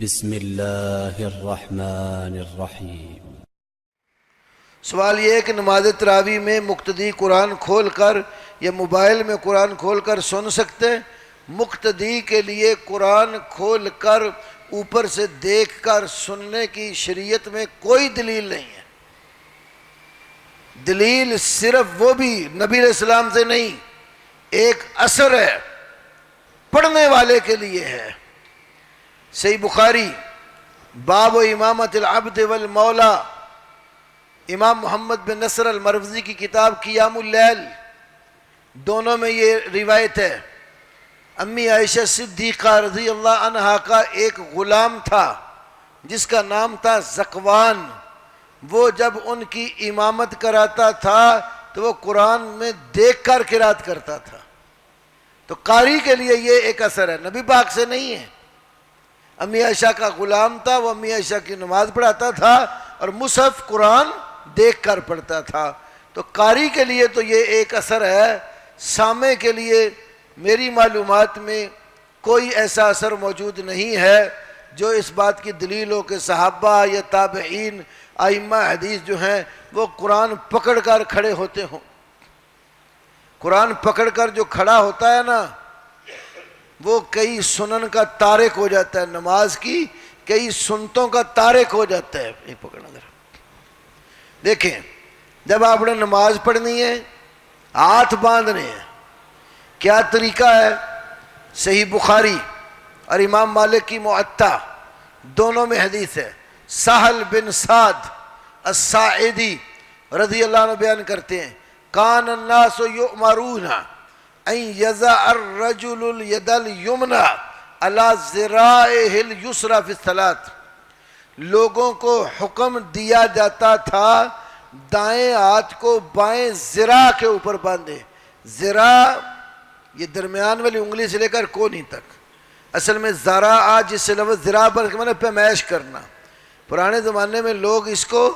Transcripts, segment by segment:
بسم اللہ الرحمن الرحیم۔ سوال یہ ہے کہ نماز تراویح میں مقتدی قرآن کھول کر یا موبائل میں قرآن کھول کر سن سکتے ہیں؟ مقتدی کے لیے قرآن کھول کر اوپر سے دیکھ کر سننے کی شریعت میں کوئی دلیل نہیں ہے۔ دلیل صرف وہ بھی نبی علیہ السلام سے نہیں، ایک اثر ہے، پڑھنے والے کے لیے ہے۔ صحیح بخاری باب و امامت العبد والمولا، امام محمد بن نصر المروزی کی کتاب قیام اللیل، دونوں میں یہ روایت ہے۔ امی عائشہ صدیقہ رضی اللہ عنہا کا ایک غلام تھا جس کا نام تھا زکوان، وہ جب ان کی امامت کراتا تھا تو وہ قرآن میں دیکھ کر قرات کرتا تھا۔ تو قاری کے لیے یہ ایک اثر ہے، نبی پاک سے نہیں ہے۔ امی عائشہ کا غلام تھا، وہ امی عائشہ کی نماز پڑھاتا تھا اور مصحف قرآن دیکھ کر پڑھتا تھا۔ تو قاری کے لیے تو یہ ایک اثر ہے، سامع کے لیے میری معلومات میں کوئی ایسا اثر موجود نہیں ہے جو اس بات کی دلیل ہو کہ صحابہ یا تابعین ائمہ حدیث جو ہیں وہ قرآن پکڑ کر کھڑے ہوتے ہوں۔ قرآن پکڑ کر جو کھڑا ہوتا ہے نا، وہ کئی سنن کا تارک ہو جاتا ہے، نماز کی کئی سنتوں کا تارک ہو جاتا ہے۔ ایک پکڑنا ذرا دیکھیں، جب آپ نے نماز پڑھنی ہے ہاتھ باندھنے ہیں، کیا طریقہ ہے؟ صحیح بخاری اور امام مالک کی موطا دونوں میں حدیث ہے۔ سہل بن سعد الساعدی رضی اللہ عنہ بیان کرتے ہیں، کان الناس یؤمرون ان یضع الرجل الید الیمنی علی ذراعہ الیسری فی الصلاۃ، لوگوں کو حکم دیا جاتا تھا دائیں ہاتھ کو بائیں ذراع کے اوپر باندھے۔ ذراع یہ درمیان والی انگلی سے لے کر کونی تک، اصل میں ذراع جس سے لفظ ذراع پر معنی پیمائش کرنا۔ پرانے زمانے میں لوگ اس کو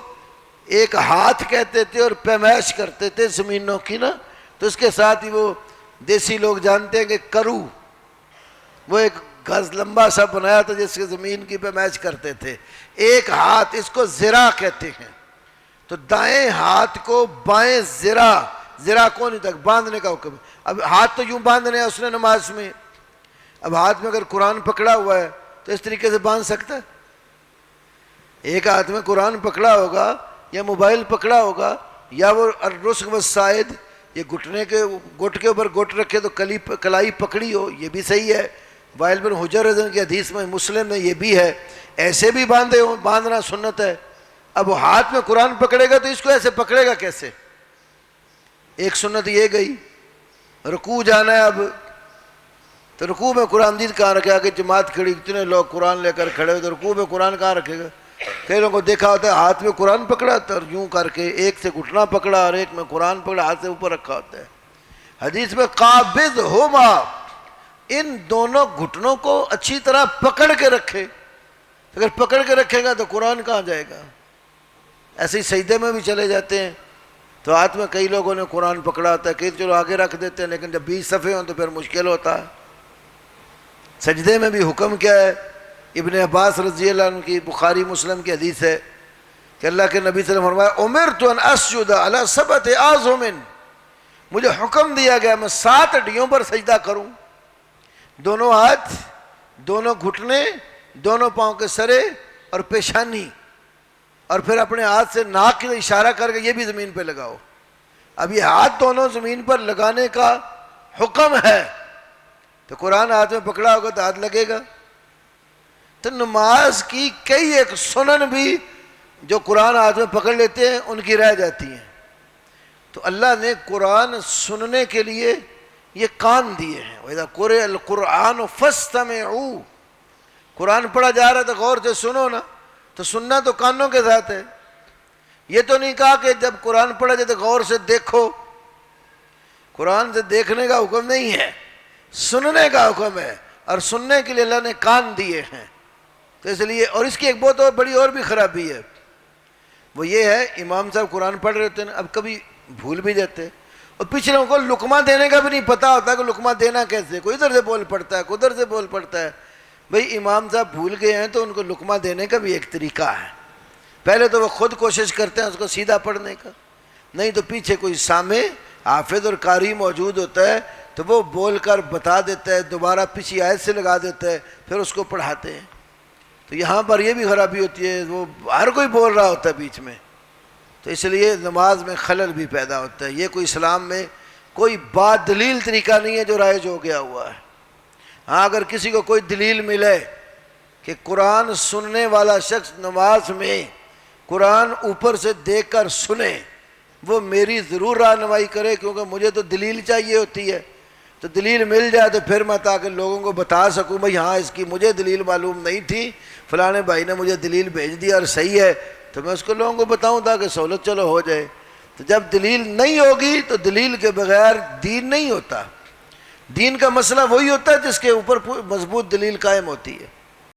ایک ہاتھ کہتے تھے اور پیمائش کرتے تھے زمینوں کی نا، تو اس کے ساتھ ہی وہ دیسی لوگ جانتے ہیں کہ کرو، وہ ایک گز لمبا سا بنایا تھا جس کے زمین کی پیمائش کرتے تھے۔ ایک ہاتھ، اس کو ذراع کہتے ہیں۔ تو دائیں ہاتھ کو بائیں ذراع کونی تک باندھنے کا حکم ہے۔ اب ہاتھ تو یوں باندھنے ہیں اس نے نماز میں، اب ہاتھ میں اگر قرآن پکڑا ہوا ہے تو اس طریقے سے باندھ سکتا ہے؟ ایک ہاتھ میں قرآن پکڑا ہوگا یا موبائل پکڑا ہوگا یا وہ الرسغ والصائد، یہ گھٹنے کے گٹ کے اوپر گٹ رکھے تو کلائی پکڑی ہو، یہ بھی صحیح ہے۔ وائل بن حجر رضی کی حدیث میں مسلم میں یہ بھی ہے، ایسے بھی باندھے ہوں، باندھنا سنت ہے۔ اب وہ ہاتھ میں قرآن پکڑے گا تو اس کو ایسے پکڑے گا کیسے؟ ایک سنت یہ گئی۔ رکوع جانا ہے اب، تو رکوع میں قرآن دید کہاں رکھے؟ آگے جماعت کھڑی، اتنے لوگ قرآن لے کر کھڑے ہوئے، تو رکوع میں قرآن کہاں رکھے گا؟ کئی لوگوں کو دیکھا ہوتا ہے ہاتھ میں قرآن پکڑا اور یوں کر کے ایک سے گھٹنا پکڑا اور ایک میں قرآن پکڑا، ہاتھ سے اوپر رکھا ہوتا ہے۔ حدیث میں قابضہما، ان دونوں گھٹنوں کو اچھی طرح پکڑ کے رکھے۔ اگر پکڑ کے رکھے گا تو قرآن کہاں جائے گا؟ ایسے ہی سجدے میں بھی چلے جاتے ہیں تو ہاتھ میں کئی لوگوں نے قرآن پکڑا ہوتا ہے، کئی چلو آگے رکھ دیتے ہیں، لیکن جب 20 صفحے ہوں تو پھر مشکل ہوتا ہے۔ سجدے میں بھی حکم کیا ہے؟ ابن عباس رضی اللہ عنہ کی بخاری مسلم کی حدیث ہے کہ اللہ کے نبی صلی اللہ علیہ وسلم فرمایا، امرت ان اسجد علی 7 اعظم، مجھے حکم دیا گیا میں 7 ہڈیوں پر سجدہ کروں، دونوں ہاتھ، دونوں گھٹنے، دونوں پاؤں کے سرے اور پیشانی، اور پھر اپنے ہاتھ سے ناک کی اشارہ کر کے یہ بھی زمین پہ لگاؤ۔ اب یہ ہاتھ دونوں زمین پر لگانے کا حکم ہے، تو قرآن ہاتھ میں پکڑا ہوگا تو ہاتھ لگے گا۔ تو نماز کی کئی ایک سنن بھی جو قرآن ہاتھ میں پکڑ لیتے ہیں ان کی رہ جاتی ہیں۔ تو اللہ نے قرآن سننے کے لیے یہ کان دیے ہیں۔ وَإِذَا قُرِئَ الْقُرْآنُ فَاسْتَمِعُوا، قرآن پڑھا جا رہا ہے تو غور سے سنو نا، تو سننا تو کانوں کے ساتھ ہے۔ یہ تو نہیں کہا کہ جب قرآن پڑھا جائے تو غور سے دیکھو، قرآن سے دیکھنے کا حکم نہیں ہے، سننے کا حکم ہے، اور سننے کے لیے اللہ نے کان دیے ہیں۔ تو اس لیے، اور اس کی ایک بہت اور بڑی اور بھی خرابی ہے، وہ یہ ہے امام صاحب قرآن پڑھ رہے ہوتے ہیں، اب کبھی بھول بھی جاتے ہیں، اور پچھلوں کو لقمہ دینے کا بھی نہیں پتہ ہوتا کہ لقمہ دینا کیسے، کوئی ادھر سے بول پڑتا ہے، کوئی ادھر سے بول پڑتا ہے۔ بھئی امام صاحب بھول گئے ہیں تو ان کو لقمہ دینے کا بھی ایک طریقہ ہے. پہلے تو وہ خود کوشش کرتے ہیں اس کو سیدھا پڑھنے کا، نہیں تو پیچھے کوئی سامع حافظ اور قاری موجود ہوتا ہے تو وہ بول کر بتا دیتا ہے، دوبارہ پچھلی آیت سے لگا دیتا ہے، پھر اس کو پڑھاتے ہیں. تو یہاں پر یہ بھی خرابی ہوتی ہے، وہ ہر کوئی بول رہا ہوتا ہے بیچ میں، تو اس لیے نماز میں خلل بھی پیدا ہوتا ہے. یہ کوئی اسلام میں کوئی بات دلیل طریقہ نہیں ہے جو رائج ہو گیا ہوا ہے. ہاں اگر کسی کو کوئی دلیل ملے کہ قرآن سننے والا شخص نماز میں قرآن اوپر سے دیکھ کر سنے، وہ میری ضرور رہنمائی کرے، کیونکہ مجھے تو دلیل چاہیے ہوتی ہے. تو دلیل مل جائے تو پھر میں تاکہ لوگوں کو بتا سکوں بھئی ہاں اس کی مجھے دلیل معلوم نہیں تھی، فلانے بھائی نے مجھے دلیل بھیج دیا اور صحیح ہے، تو میں اس کو لوگوں کو بتاؤں تاکہ سہولت چلو ہو جائے. تو جب دلیل نہیں ہوگی تو دلیل کے بغیر دین نہیں ہوتا. دین کا مسئلہ وہی ہوتا ہے جس کے اوپر مضبوط دلیل قائم ہوتی ہے.